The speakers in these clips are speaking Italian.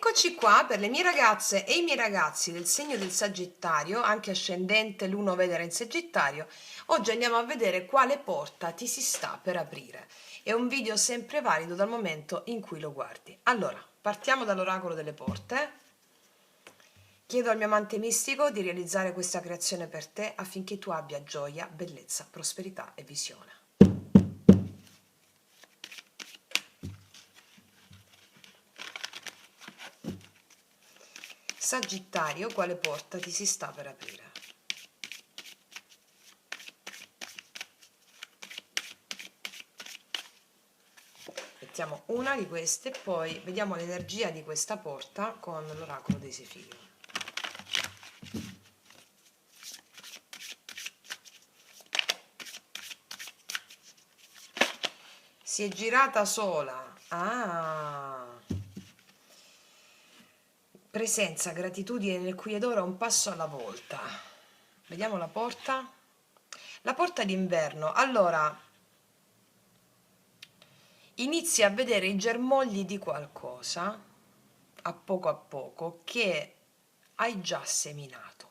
Eccoci qua per le mie ragazze e i miei ragazzi del segno del Sagittario, anche ascendente l'uno Venere in Sagittario. Oggi andiamo a vedere quale porta ti si sta per aprire. È un video sempre valido dal momento in cui lo guardi. Allora, partiamo dall'oracolo delle porte. Chiedo al mio amante mistico di realizzare questa creazione per te affinché tu abbia gioia, bellezza, prosperità e visione. Sagittario, quale porta ti si sta per aprire? Mettiamo una di queste, poi vediamo l'energia di questa porta con l'oracolo dei sei figli. Si è girata sola. Presenza, gratitudine nel qui ed ora, un passo alla volta. Vediamo la porta. La porta d'inverno. Allora, inizi a vedere i germogli di qualcosa, a poco, che hai già seminato.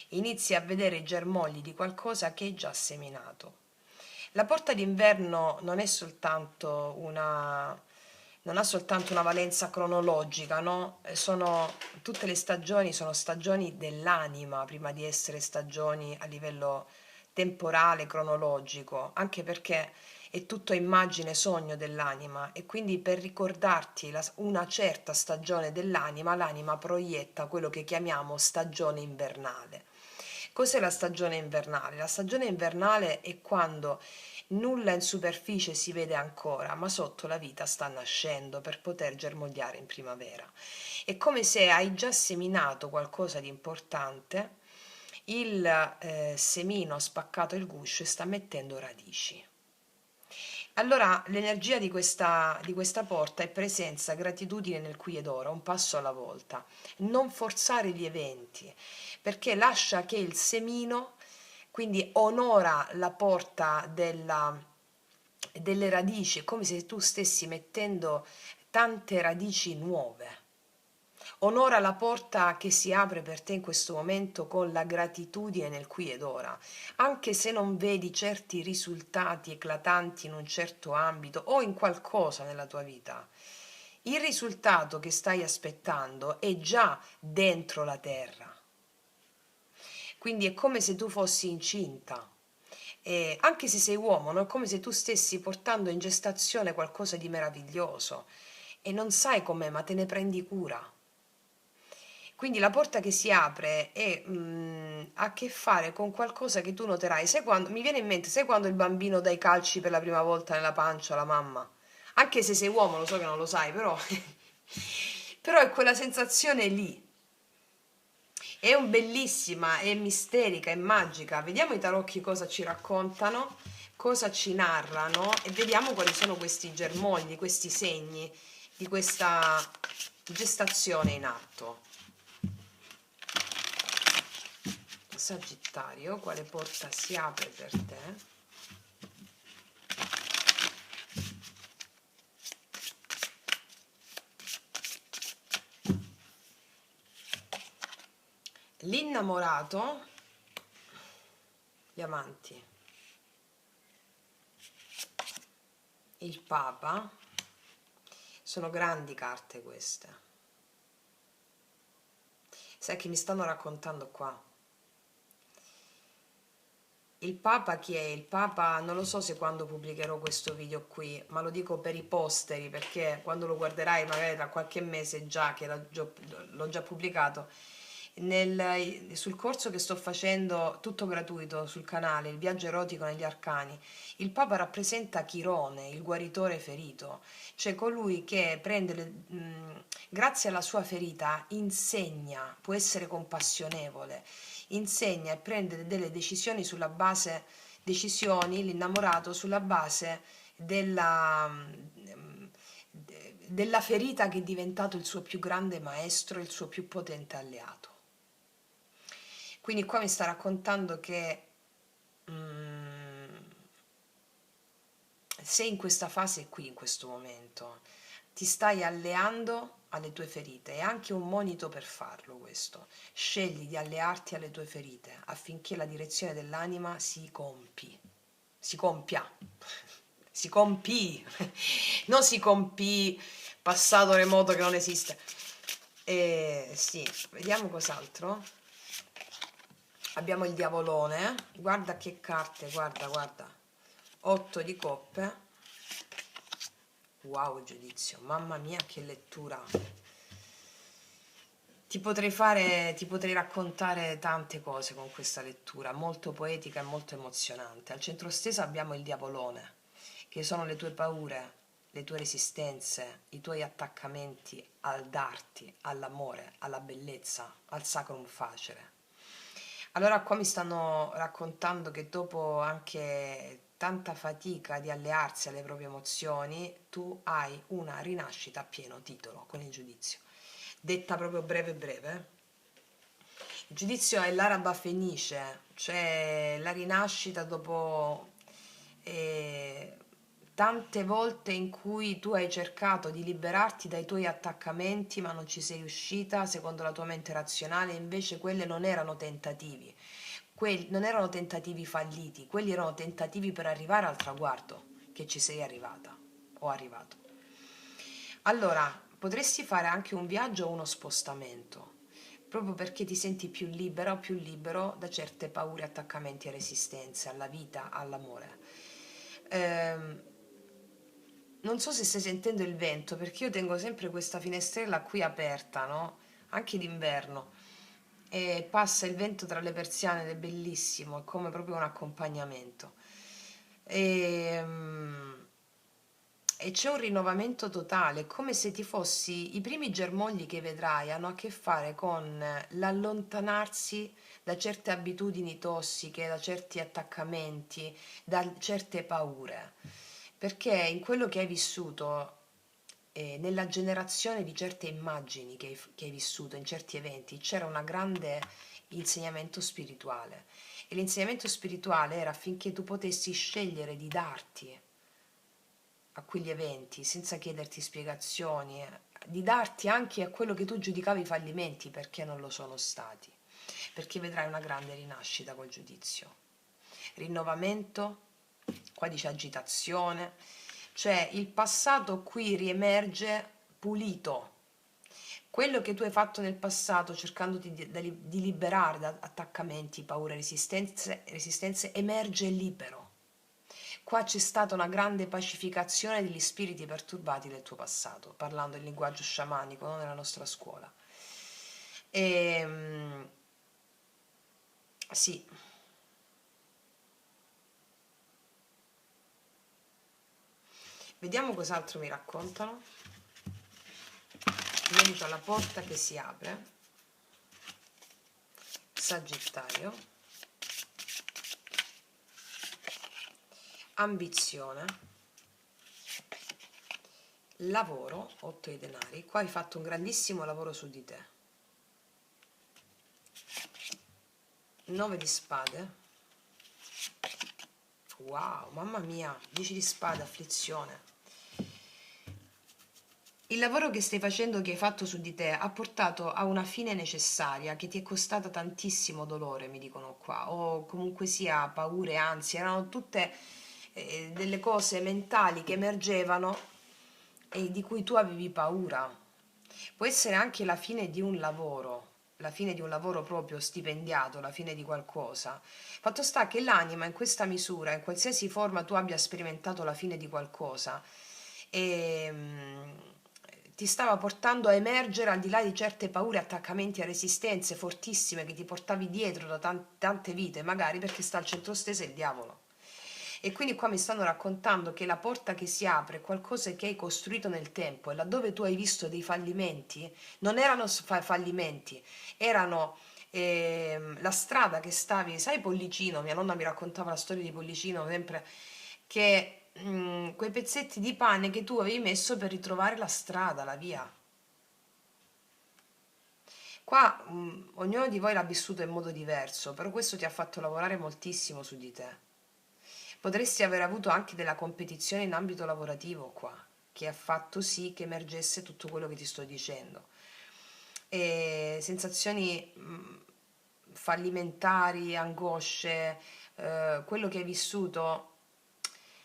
Inizi a vedere i germogli di qualcosa che hai già seminato. La porta d'inverno non è soltanto non ha soltanto una valenza cronologica, no? Tutte le stagioni sono stagioni dell'anima prima di essere stagioni a livello temporale, cronologico, anche perché è tutto immagine, sogno dell'anima, e quindi per ricordarti una certa stagione dell'anima, l'anima proietta quello che chiamiamo stagione invernale. Cos'è la stagione invernale? La stagione invernale è quando nulla in superficie si vede ancora, ma sotto la vita sta nascendo per poter germogliare in primavera. È come se hai già seminato qualcosa di importante, il semino ha spaccato il guscio e sta mettendo radici. Allora l'energia di questa porta è presenza, gratitudine nel qui ed ora, un passo alla volta. Non forzare gli eventi, perché lascia che il semino, quindi onora la porta delle radici, è come se tu stessi mettendo tante radici nuove. Onora la porta che si apre per te in questo momento con la gratitudine nel qui ed ora, anche se non vedi certi risultati eclatanti in un certo ambito o in qualcosa nella tua vita. Il risultato che stai aspettando è già dentro la terra. Quindi è come se tu fossi incinta. E anche se sei uomo, no? È come se tu stessi portando in gestazione qualcosa di meraviglioso e non sai com'è, ma te ne prendi cura. Quindi la porta che si apre ha a che fare con qualcosa che tu noterai. Sai quando, mi viene in mente, sai quando il bambino dà i calci per la prima volta nella pancia alla mamma? Anche se sei uomo, lo so che non lo sai, però, però è quella sensazione lì. È bellissima, è misterica, è magica. Vediamo i tarocchi cosa ci raccontano, cosa ci narrano e vediamo quali sono questi germogli, questi segni di questa gestazione in atto. Sagittario, quale porta si apre per te? L'innamorato, gli amanti, il Papa, sono grandi carte queste. Sai che mi stanno raccontando qua? Il Papa chi è? Il Papa non lo so se quando pubblicherò questo video qui, ma lo dico per i posteri, perché quando lo guarderai magari tra qualche mese già che l'ho già pubblicato, sul corso che sto facendo, tutto gratuito sul canale, il viaggio erotico negli arcani, il Papa rappresenta Chirone, il guaritore ferito, cioè colui che grazie alla sua ferita insegna, può essere compassionevole, insegna e prende delle decisioni sulla base, l'innamorato sulla base della ferita che è diventato il suo più grande maestro, il suo più potente alleato. Quindi qua mi sta raccontando che sei in questa fase qui, in questo momento, ti stai alleando alle tue ferite. È anche un monito per farlo questo. Scegli di allearti alle tue ferite affinché la direzione dell'anima si compia, si compì, non si compì, passato remoto che non esiste. Sì, vediamo cos'altro. Abbiamo il diavolone, guarda che carte, guarda, guarda. 8 di coppe. Wow, giudizio, mamma mia che lettura. Ti potrei raccontare tante cose con questa lettura, molto poetica e molto emozionante. Al centro steso abbiamo il diavolone, che sono le tue paure, le tue resistenze, i tuoi attaccamenti al darti, all'amore, alla bellezza, al sacrum facere. Allora qua mi stanno raccontando che dopo anche tanta fatica di allearsi alle proprie emozioni, tu hai una rinascita a pieno titolo con il giudizio. Detta proprio breve breve. Il giudizio è l'araba fenice, cioè la rinascita dopo tante volte in cui tu hai cercato di liberarti dai tuoi attaccamenti ma non ci sei riuscita secondo la tua mente razionale, invece quelli non erano tentativi, non erano tentativi falliti, quelli erano tentativi per arrivare al traguardo che ci sei arrivata o arrivato. Allora, potresti fare anche un viaggio o uno spostamento, proprio perché ti senti più libera o più libero da certe paure, attaccamenti e resistenze alla vita, all'amore. Ehm, Non so se stai sentendo il vento, perché io tengo sempre questa finestrella qui aperta, no? Anche d'inverno. E passa il vento tra le persiane ed è bellissimo, è come proprio un accompagnamento. E, e c'è un rinnovamento totale, è come se ti fossi, i primi germogli che vedrai hanno a che fare con l'allontanarsi da certe abitudini tossiche, da certi attaccamenti, da certe paure, perché in quello che hai vissuto, nella generazione di certe immagini che hai vissuto, in certi eventi, c'era un grande insegnamento spirituale e l'insegnamento spirituale era affinché tu potessi scegliere di darti a quegli eventi senza chiederti spiegazioni, di darti anche a quello che tu giudicavi fallimenti perché non lo sono stati, perché vedrai una grande rinascita col giudizio. Rinnovamento, qua dice agitazione, cioè il passato qui riemerge pulito. Quello che tu hai fatto nel passato cercando di liberare da attaccamenti, paure, resistenze emerge libero. Qua c'è stata una grande pacificazione degli spiriti perturbati del tuo passato, parlando il linguaggio sciamanico, no? Nella nostra scuola. E, sì, vediamo cos'altro mi raccontano. Vieni alla porta che si apre. Sagittario. Ambizione. Lavoro, 8 i denari. Qua hai fatto un grandissimo lavoro su di te. 9 di spade. Wow, mamma mia, 10 di spade, afflizione. Il lavoro che stai facendo, che hai fatto su di te, ha portato a una fine necessaria che ti è costata tantissimo dolore, mi dicono qua, o comunque sia paure, ansie, erano tutte delle cose mentali che emergevano e di cui tu avevi paura. Può essere anche la fine di un lavoro proprio stipendiato, la fine di qualcosa. Fatto sta che l'anima in questa misura, in qualsiasi forma tu abbia sperimentato la fine di qualcosa, e, ti stava portando a emergere al di là di certe paure, attaccamenti e resistenze fortissime che ti portavi dietro da tante vite, magari perché sta al centro steso il diavolo. E quindi qua mi stanno raccontando che la porta che si apre è qualcosa che hai costruito nel tempo e laddove tu hai visto dei fallimenti, non erano fallimenti, erano la strada che stavi, sai Pollicino, mia nonna mi raccontava la storia di Pollicino sempre, che quei pezzetti di pane che tu avevi messo per ritrovare la strada, la via. Qua ognuno di voi l'ha vissuto in modo diverso, però questo ti ha fatto lavorare moltissimo su di te. Potresti aver avuto anche della competizione in ambito lavorativo qua. che ha fatto sì che emergesse tutto quello che ti sto dicendo. E sensazioni fallimentari, angosce, quello che hai vissuto,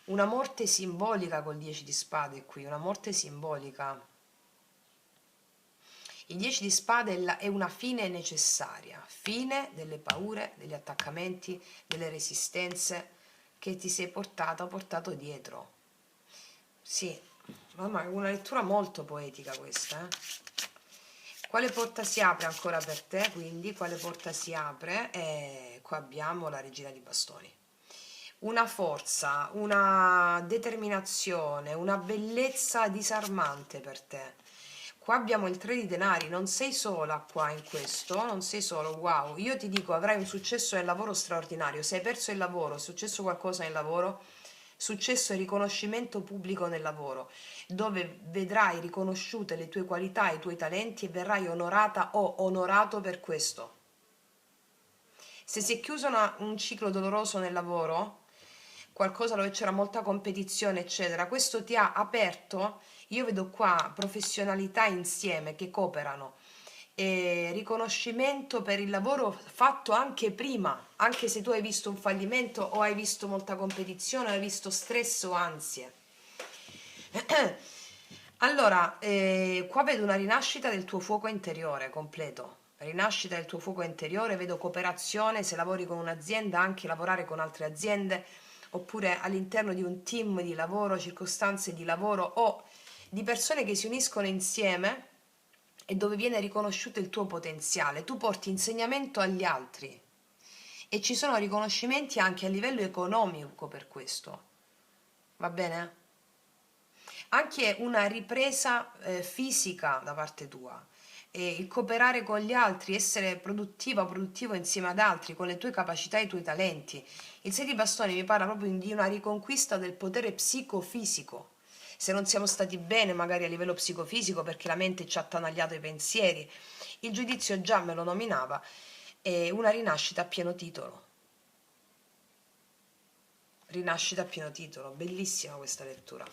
una morte simbolica col 10 di spade qui, una morte simbolica. Il 10 di spade è una fine necessaria, fine delle paure, degli attaccamenti, delle resistenze che ti sei portato dietro. Sì, mamma, è una lettura molto poetica questa, Quale porta si apre ancora per te, quindi? Quale porta si apre? E qua abbiamo la regina di bastoni. Una forza, una determinazione, una bellezza disarmante per te. Qua abbiamo il 3 di denari, non sei sola qua in questo, non sei solo, wow. Io ti dico, avrai un successo nel lavoro straordinario. Se hai perso il lavoro, è successo qualcosa nel lavoro, successo e riconoscimento pubblico nel lavoro, dove vedrai riconosciute le tue qualità, i tuoi talenti e verrai onorata o onorato per questo. Se si è chiuso un ciclo doloroso nel lavoro, qualcosa dove c'era molta competizione, eccetera, questo ti ha aperto, io vedo qua professionalità insieme che cooperano e riconoscimento per il lavoro fatto anche prima, anche se tu hai visto un fallimento o hai visto molta competizione o hai visto stress o ansie. Allora, qua vedo una rinascita del tuo fuoco interiore completo, rinascita del tuo fuoco interiore, vedo cooperazione, se lavori con un'azienda, anche lavorare con altre aziende, oppure all'interno di un team di lavoro, circostanze di lavoro o di persone che si uniscono insieme e dove viene riconosciuto il tuo potenziale. Tu porti insegnamento agli altri e ci sono riconoscimenti anche a livello economico per questo. Va bene? Anche una ripresa fisica da parte tua, e il cooperare con gli altri, essere produttiva o produttivo insieme ad altri con le tue capacità e i tuoi talenti. Il 6 di bastoni mi parla proprio di una riconquista del potere psicofisico. Se non siamo stati bene magari a livello psicofisico perché la mente ci ha attanagliato i pensieri, il giudizio già me lo nominava, è una rinascita a pieno titolo. Rinascita a pieno titolo, bellissima questa lettura.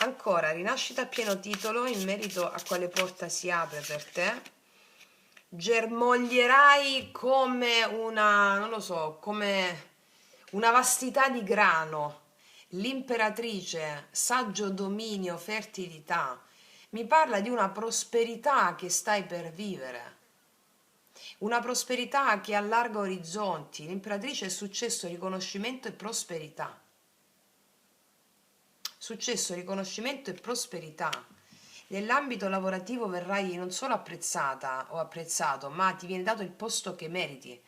Ancora, rinascita a pieno titolo in merito a quale porta si apre per te. Germoglierai come una, non lo so, come una vastità di grano. L'imperatrice, saggio dominio, fertilità. Mi parla di una prosperità che stai per vivere. Una prosperità che allarga orizzonti. L'imperatrice è successo, riconoscimento e prosperità. Successo, riconoscimento e prosperità. Nell'ambito lavorativo verrai non solo apprezzata o apprezzato, ma ti viene dato il posto che meriti.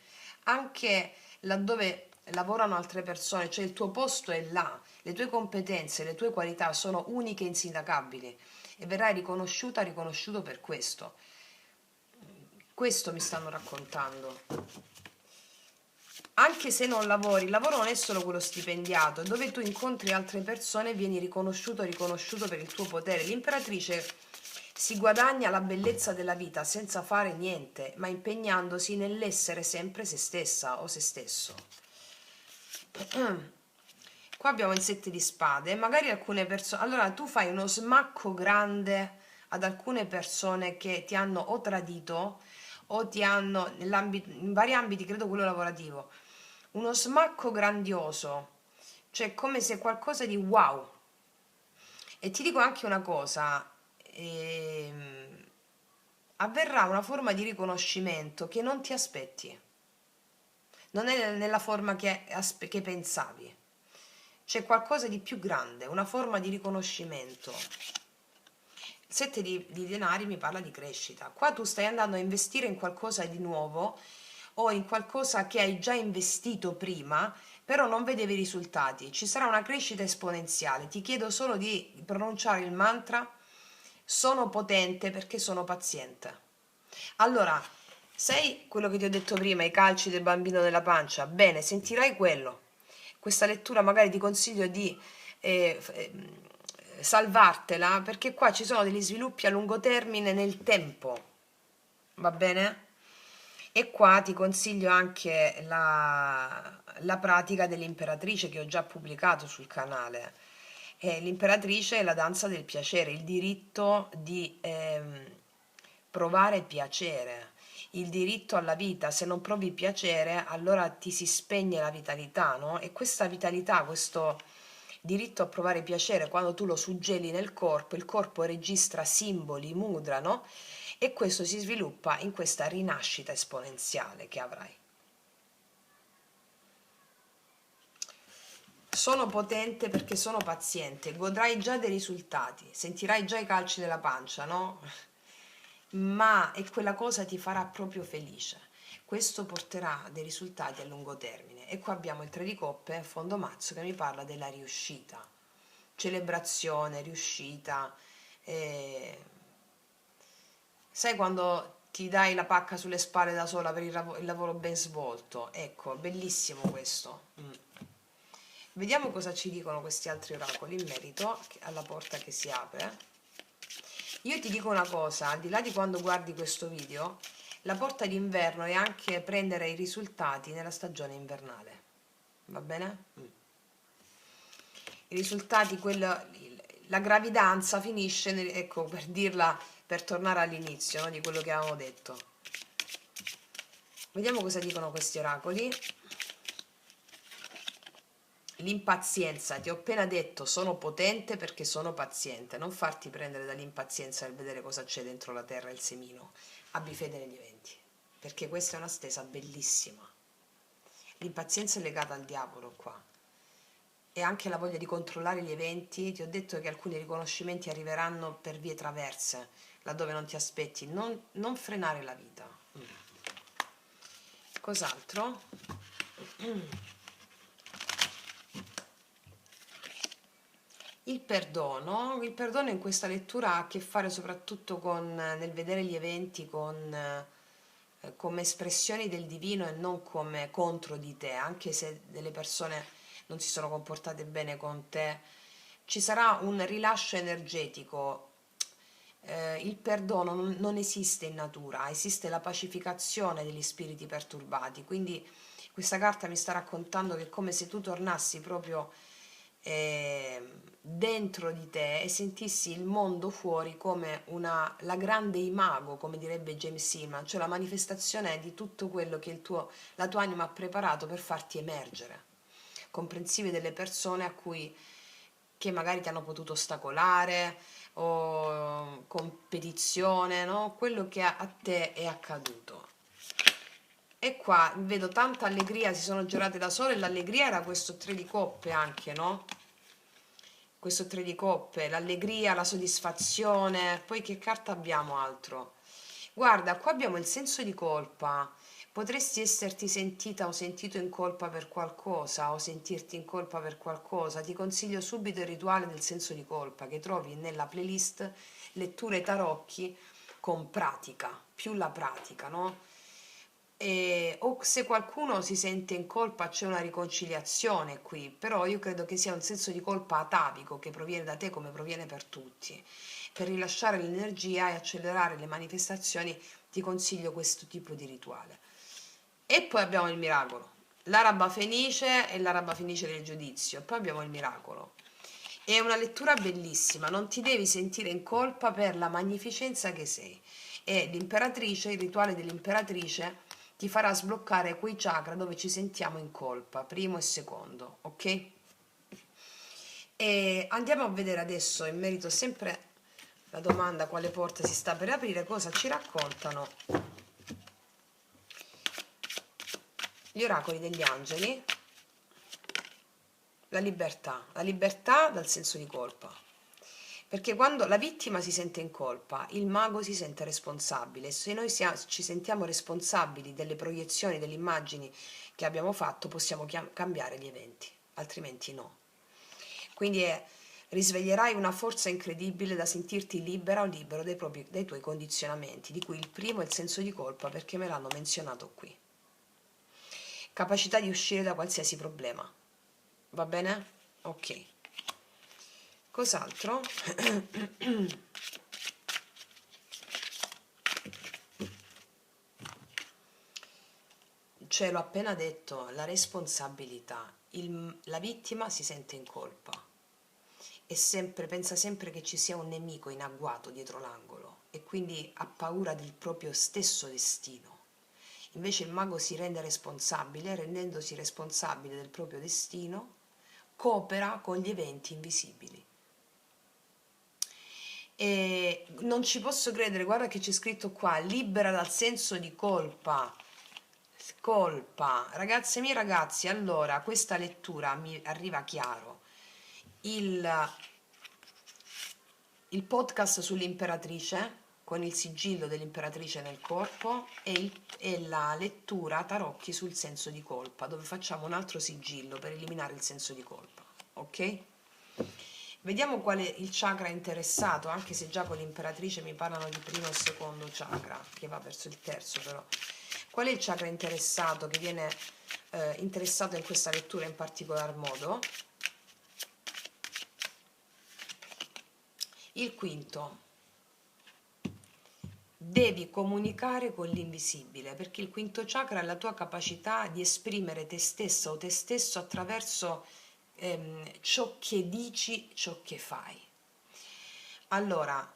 Anche laddove lavorano altre persone, cioè il tuo posto è là, le tue competenze, le tue qualità sono uniche e insindacabili e verrai riconosciuta, riconosciuto per questo. Questo mi stanno raccontando. Anche se non lavori, il lavoro non è solo quello stipendiato, è dove tu incontri altre persone e vieni riconosciuto per il tuo potere. L'imperatrice si guadagna la bellezza della vita senza fare niente, ma impegnandosi nell'essere sempre se stessa o se stesso. Qua abbiamo il 7 di spade, magari alcune persone... Allora tu fai uno smacco grande ad alcune persone che ti hanno o tradito o ti hanno, in vari ambiti, credo quello lavorativo, uno smacco grandioso, cioè come se qualcosa di wow. E ti dico anche una cosa, avverrà una forma di riconoscimento che non ti aspetti, non è nella forma che pensavi, c'è qualcosa di più grande, una forma di riconoscimento. Il 7 di denari mi parla di crescita. Qua tu stai andando a investire in qualcosa di nuovo o in qualcosa che hai già investito prima, però non vedevi i risultati. Ci sarà una crescita esponenziale. Ti chiedo solo di pronunciare il mantra: sono potente perché sono paziente. Allora, sai quello che ti ho detto prima, i calci del bambino nella pancia? Bene, sentirai quello. Questa lettura magari ti consiglio di salvartela, perché qua ci sono degli sviluppi a lungo termine nel tempo, va bene? E qua ti consiglio anche la pratica dell'imperatrice che ho già pubblicato sul canale. L'imperatrice è la danza del piacere, il diritto di provare piacere, il diritto alla vita. Se non provi piacere, allora ti si spegne la vitalità, no? E questa vitalità, questo diritto a provare piacere, quando tu lo suggeli nel corpo, il corpo registra simboli, mudra, no? E questo si sviluppa in questa rinascita esponenziale che avrai. Sono potente perché sono paziente, godrai già dei risultati, sentirai già i calci della pancia, no? Ma è quella cosa ti farà proprio felice. Questo porterà dei risultati a lungo termine. E qua abbiamo il 3 di coppe, fondo mazzo, che mi parla della riuscita, celebrazione, riuscita. eh, Sai quando ti dai la pacca sulle spalle da sola per il lavoro ben svolto? Ecco, bellissimo questo. Vediamo cosa ci dicono questi altri oracoli in merito alla porta che si apre. Io ti dico una cosa, al di là di quando guardi questo video, la porta d'inverno è anche prendere i risultati nella stagione invernale. Va bene? I risultati, la gravidanza finisce, ecco, per dirla, per tornare all'inizio, no, di quello che avevamo detto. Vediamo cosa dicono questi oracoli. L'impazienza, ti ho appena detto, sono potente perché sono paziente. Non farti prendere dall'impazienza nel vedere cosa c'è dentro la terra, il semino. Abbi fede negli eventi, perché questa è una stesa bellissima. L'impazienza è legata al diavolo qua. E anche la voglia di controllare gli eventi. Ti ho detto che alcuni riconoscimenti arriveranno per vie traverse, laddove non ti aspetti. Non frenare la vita. Cos'altro? Il perdono in questa lettura ha a che fare soprattutto con, nel vedere gli eventi come espressioni del divino e non come contro di te, anche se delle persone non si sono comportate bene con te, ci sarà un rilascio energetico. Il perdono non esiste in natura, esiste la pacificazione degli spiriti perturbati, quindi questa carta mi sta raccontando che è come se tu tornassi proprio dentro di te e sentissi il mondo fuori come la grande imago, come direbbe James Hillman, cioè la manifestazione di tutto quello che la tua anima ha preparato per farti emergere, comprensive delle persone che magari ti hanno potuto ostacolare o competizione, no? Quello che a te è accaduto. E qua vedo tanta allegria, si sono girate da sole, e l'allegria era questo 3 di coppe anche, no? Questo 3 di coppe, l'allegria, la soddisfazione. Poi che carta abbiamo altro? Guarda, qua abbiamo il senso di colpa. Potresti esserti sentita o sentito in colpa per qualcosa o sentirti in colpa per qualcosa. Ti consiglio subito il rituale del senso di colpa che trovi nella playlist letture tarocchi con pratica, più la pratica, no? O se qualcuno si sente in colpa c'è una riconciliazione qui, però io credo che sia un senso di colpa atavico che proviene da te come proviene per tutti. Per rilasciare l'energia e accelerare le manifestazioni ti consiglio questo tipo di rituale. E poi abbiamo il miracolo, l'araba fenice e l'araba fenice del giudizio, poi abbiamo il miracolo. È una lettura bellissima, non ti devi sentire in colpa per la magnificenza che sei. E l'imperatrice, il rituale dell'imperatrice ti farà sbloccare quei chakra dove ci sentiamo in colpa, primo e secondo, ok? E andiamo a vedere adesso, in merito sempre alla domanda quale porta si sta per aprire, cosa ci raccontano gli oracoli degli angeli. La libertà dal senso di colpa. Perché quando la vittima si sente in colpa, il mago si sente responsabile. Se noi ci sentiamo responsabili delle proiezioni, delle immagini che abbiamo fatto, possiamo cambiare gli eventi, altrimenti no. Quindi risveglierai una forza incredibile da sentirti libera o libero dai tuoi condizionamenti, di cui il primo è il senso di colpa, perché me l'hanno menzionato qui. Capacità di uscire da qualsiasi problema. Va bene? Ok. Cos'altro? Cioè, l'ho appena detto, la responsabilità. La vittima si sente in colpa pensa sempre che ci sia un nemico in agguato dietro l'angolo e quindi ha paura del proprio stesso destino. Invece il mago si rende responsabile, rendendosi responsabile del proprio destino, coopera con gli eventi invisibili. E non ci posso credere, guarda che c'è scritto qua, libera dal senso di colpa. Colpa. Ragazze mie, ragazzi, allora questa lettura mi arriva chiaro. Il podcast sull'imperatrice con il sigillo dell'imperatrice nel corpo e la lettura tarocchi sul senso di colpa, dove facciamo un altro sigillo per eliminare il senso di colpa, ok? Vediamo qual è il chakra interessato, anche se già con l'imperatrice mi parlano di primo e secondo chakra, che va verso il terzo però. Qual è il chakra interessato che viene interessato in questa lettura in particolar modo? Il quinto. Devi comunicare con l'invisibile, perché il quinto chakra è la tua capacità di esprimere te stessa o te stesso attraverso ciò che dici, ciò che fai. Allora,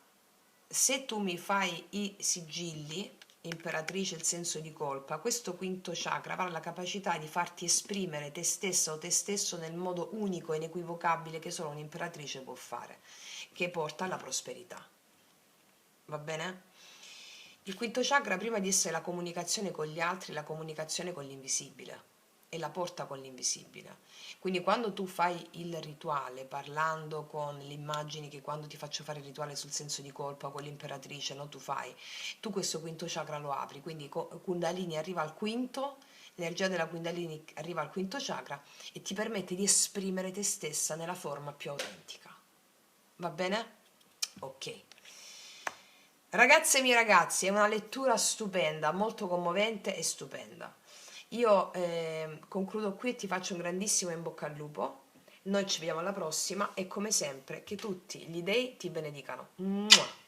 se tu mi fai i sigilli, imperatrice, il senso di colpa, questo quinto chakra avrà la capacità di farti esprimere te stessa o te stesso nel modo unico e inequivocabile che solo un'imperatrice può fare, che porta alla prosperità. Va bene? Il quinto chakra, prima di essere la comunicazione con gli altri, è la comunicazione con l'invisibile e la porta con l'invisibile. Quindi quando tu fai il rituale parlando con le immagini che quando ti faccio fare il rituale sul senso di colpa con l'imperatrice, no, tu questo quinto chakra lo apri, quindi Kundalini arriva al quinto, l'energia della Kundalini arriva al quinto chakra e ti permette di esprimere te stessa nella forma più autentica. Va bene? Ok. Ragazze e miei ragazzi, è una lettura stupenda, molto commovente e stupenda. Io concludo qui e ti faccio un grandissimo in bocca al lupo. Noi ci vediamo alla prossima e come sempre che tutti gli dei ti benedicano. Mua!